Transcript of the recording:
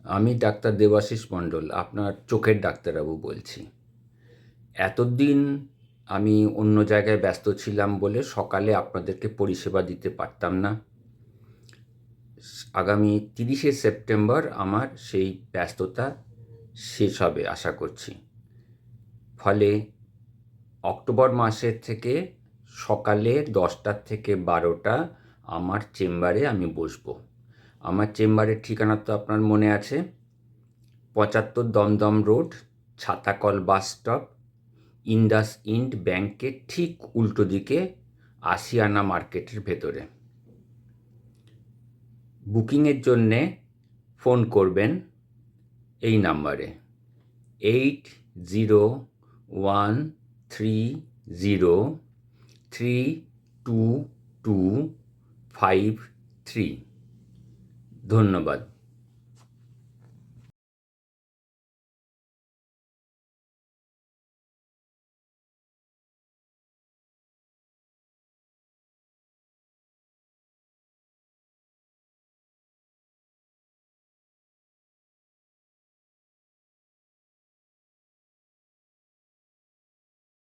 আমি ডাক্তার দেবাশিস মণ্ডল, আপনার চোখের ডাক্তারবাবু বলছি। এতদিন আমি অন্য জায়গায় ব্যস্ত ছিলাম বলে সকালে আপনাদেরকে পরিষেবা দিতে পারতাম না। আগামী 30শে সেপ্টেম্বর আমার সেই ব্যস্ততা শেষ হবে আশা করছি। ফলে অক্টোবর মাসের থেকে সকালে 10টা থেকে 12টা আমার চেম্বারে আমি বসবো। আমার চেম্বারের ঠিকানা তো আপনার মনে আছে, 75 Dum Dum road, Chhatakal bus stop, IndusInd ব্যাংকের ঠিক উল্টো দিকে, আশিয়ানা মার্কেটের ভেতরে। বুকিংয়ের জন্যে ফোন করবেন এই নাম্বারে 8013032253। ধন্যবাদ।